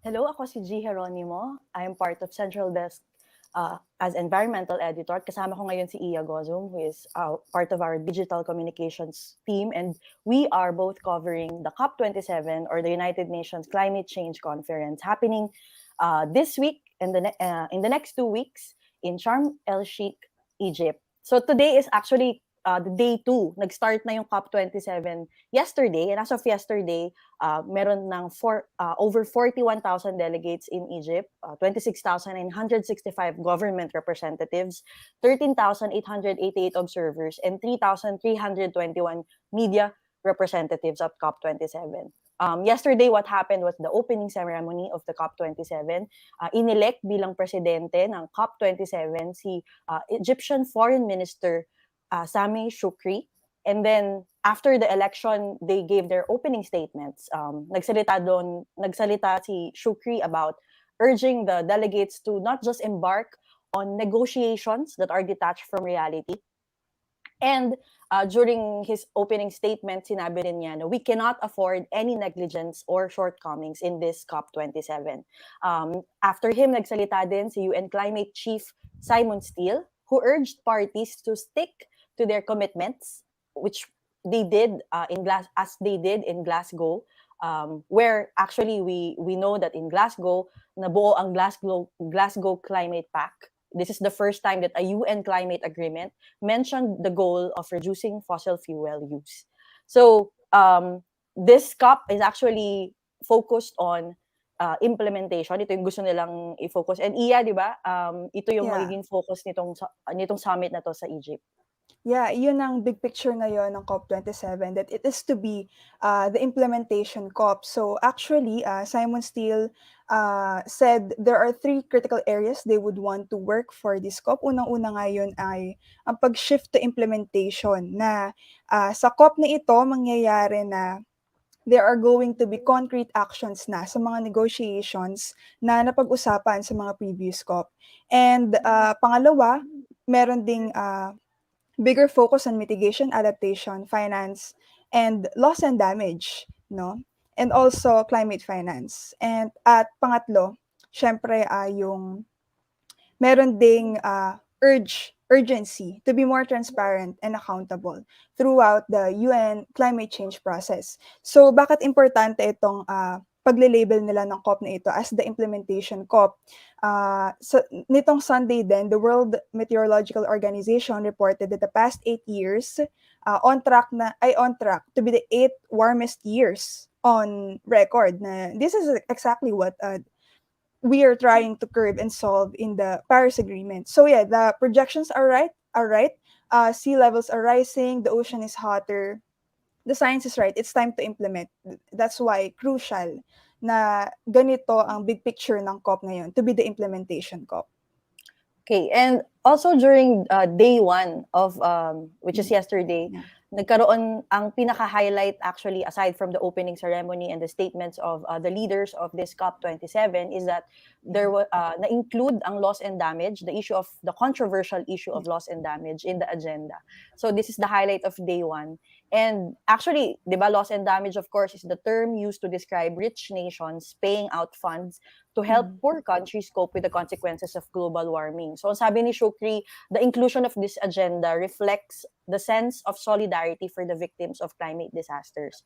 Hello, ako si G. Geronimo. I am part of Central Desk as environmental editor. Kasama ko ngayon si Iya Gozum, who is part of our digital communications team. And we are both covering the COP27, or the United Nations Climate Change Conference, happening this week and in the next 2 weeks in Sharm el Sheikh, Egypt. So today is actually the day 2. Nag-start na yung COP27 yesterday. And as of yesterday, meron ng over 41,000 delegates in Egypt, 26,965 government representatives, 13,888 observers, and 3,321 media representatives at COP27. Yesterday, what happened was the opening ceremony of the COP27. Inelect bilang presidente ng COP27 si Egyptian Foreign Minister Sameh Shoukry. And then after the election, they gave their opening statements. Nagsalita si Shoukry about urging the delegates to not just embark on negotiations that are detached from reality. And during his opening statement, sinabi rin niya na we cannot afford any negligence or shortcomings in this COP27. After him, nagsalita din si UN Climate Chief Simon Steele, who urged parties to stick to their commitments, which they did as they did in Glasgow, where actually we know that in Glasgow nabuo ang Glasgow Climate Pact. This is the first time that a UN climate agreement mentioned the goal of reducing fossil fuel use. So this COP is actually focused on implementation. Ito yung gusto nilang i-focus. And Iya, di ba? Ito yung magiging focus nitong summit na to sa Egypt. Yeah, yun ang big picture ngayon ng COP27, that it is to be the implementation COP. So actually, Simon Steele said there are 3 critical areas they would want to work for this COP. Unang-una ngayon ay ang pag-shift to implementation, na sa COP na ito, mangyayari na there are going to be concrete actions na sa mga negotiations na napag-usapan sa mga previous COP. And pangalawa, meron ding bigger focus on mitigation, adaptation, finance, and loss and damage, no? And also climate finance. And at pangatlo, syempre yung meron ding urgency to be more transparent and accountable throughout the UN climate change process. So bakit importante itong pagle-label nila ng COP na ito as the implementation COP? Nitong Sunday din, the World Meteorological Organization reported that the past 8 years on track to be the 8th warmest years on record. Na this is exactly what we are trying to curb and solve in the Paris Agreement. So yeah, the projections are right. Sea levels are rising, the ocean is hotter. The science is right. It's time to implement. That's why crucial na ganito ang big picture ng COP ngayon, to be the implementation COP. Okay, and also during day 1 of which is yesterday, nagkaroon ang pinaka-highlight actually, aside from the opening ceremony and the statements of the leaders of this COP27, is that there was na-include ang loss and damage, the controversial issue of loss and damage in the agenda. So this is the highlight of day 1. And actually, di ba, loss and damage, of course, is the term used to describe rich nations paying out funds to help poor countries cope with the consequences of global warming. So sabi ni Shoukry, the inclusion of this agenda reflects the sense of solidarity for the victims of climate disasters.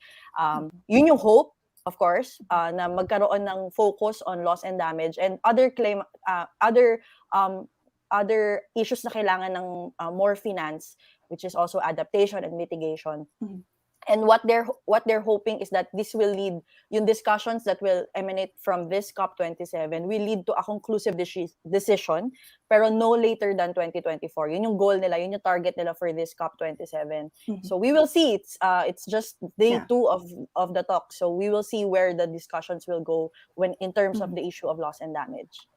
Yun yung hope, of course, na magkaroon ng focus on loss and damage and other issues na kailangan ng more finance, which is also adaptation and mitigation. And what they're hoping is that this will lead, yung discussions that will emanate from this COP27 will lead to a conclusive decision, pero no later than 2024. Yun yung goal nila, yun yung target nila for this COP27. So we will see. It's just day 2 of the talk. So we will see where the discussions will go in terms of the issue of loss and damage.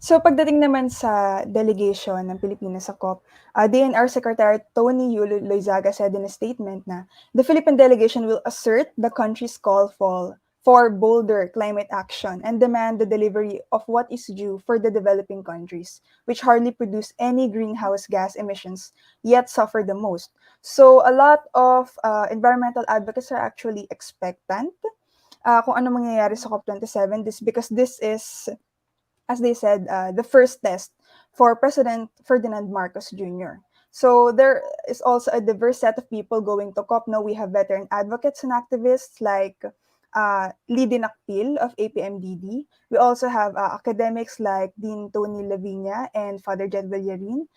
So pagdating naman sa delegation ng Pilipinas sa COP, DNR Secretary Tony Loizaga said in a statement na the Philippine delegation will assert the country's call for bolder climate action and demand the delivery of what is due for the developing countries, which hardly produce any greenhouse gas emissions yet suffer the most. So a lot of environmental advocates are actually expectant kung ano mangyayari sa COP27. This because this is, as they said, the first test for President Ferdinand Marcos Jr. So there is also a diverse set of people going to COP. Now we have veteran advocates and activists like Lidin Akpil of APMDD. We also have academics like Dean Tony Lavinia and Father Jed Villarin.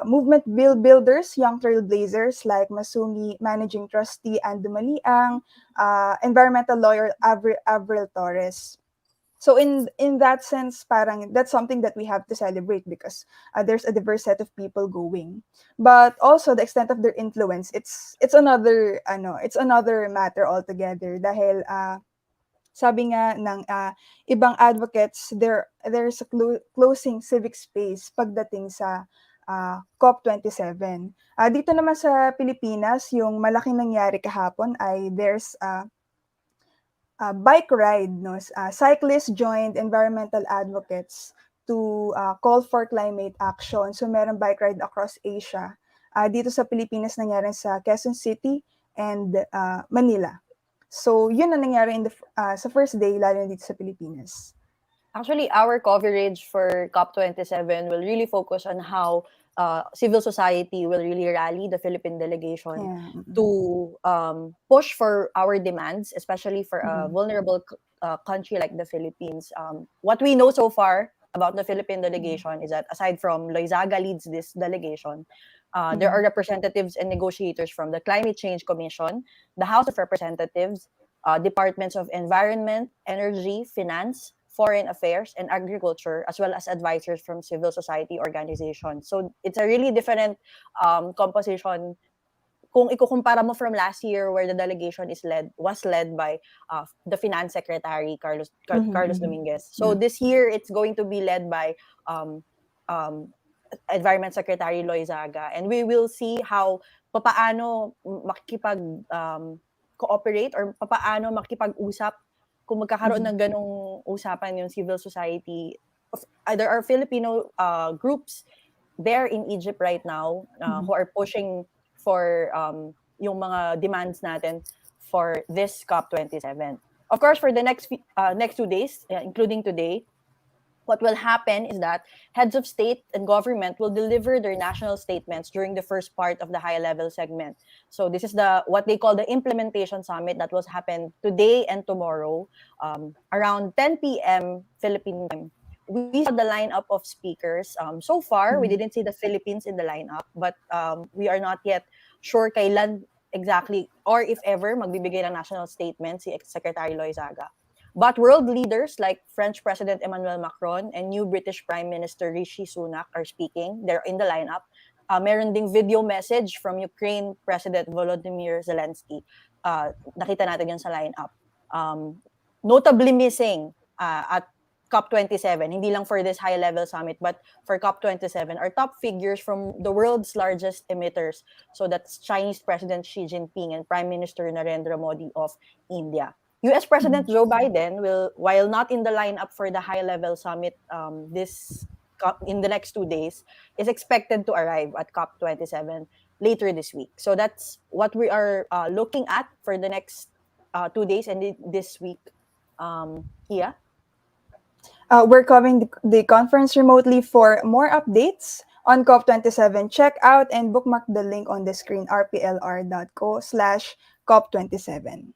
Movement builders, young trailblazers like Masumi Managing Trustee Ando Maliang, environmental lawyer Avril Torres. So in that sense, parang that's something that we have to celebrate because there's a diverse set of people going. But also the extent of their influence, it's another it's another matter altogether dahil sabi nga ng ibang advocates, there's a closing civic space pagdating sa COP27. Dito naman sa Pilipinas, yung malaking nangyari kahapon ay there's bike ride, no? Cyclists joined environmental advocates to call for climate action. So meron bike ride across Asia. Dito sa Pilipinas nangyari sa Quezon City and Manila. So yun ang nangyari sa first day, lalo na dito sa Pilipinas. Actually, our coverage for COP27 will really focus on how civil society will really rally the Philippine delegation Yeah. to push for our demands, especially for a Mhm. vulnerable country like the Philippines. What we know so far about the Philippine delegation is that aside from Loizaga leads this delegation, there are Mhm. representatives and negotiators from the Climate Change Commission, the House of Representatives, departments of environment, energy, finance, foreign affairs, and agriculture, as well as advisors from civil society organizations. So it's a really different composition. Kung ikukumpara mo from last year where the delegation was led by the finance secretary Mhm, Carlos mhm. Dominguez. So Yeah. this year it's going to be led by um, um, Environment Secretary Loizaga, and we will see how papaano makikipag cooperate or papaano makikipag-usap kung magkakaroon Mhm. ng ganong usapan yung civil society. There are Filipino groups there in Egypt right now Mhm. who are pushing for yung mga demands natin for this COP27. Of course, for the next 2 days, including today, what will happen is that heads of state and government will deliver their national statements during the first part of the high level segment. So this is what they call the implementation summit that will happen today and tomorrow around 10 p.m. Philippine time. We saw the lineup of speakers. So far, we Mhm. didn't see the Philippines in the lineup, but we are not yet sure kailan exactly or if ever magbibigay ng national statement si Secretary Loizaga. But world leaders like French President Emmanuel Macron and new British Prime Minister Rishi Sunak are speaking. They're in the lineup. Meron ding video message from Ukraine President Volodymyr Zelensky. Nakita natin yun sa lineup. Um, Notably missing at COP27, hindi lang for this high-level summit, but for COP27, are top figures from the world's largest emitters. So that's Chinese President Xi Jinping and Prime Minister Narendra Modi of India. US President Mhm. Joe Biden will, while not in the lineup for the high-level summit in the next 2 days, is expected to arrive at COP27 later this week. So that's what we are looking at for the next 2 days and this week. Kia? We're covering the conference remotely. For more updates on COP27, check out and bookmark the link on the screen, rplr.co/COP27.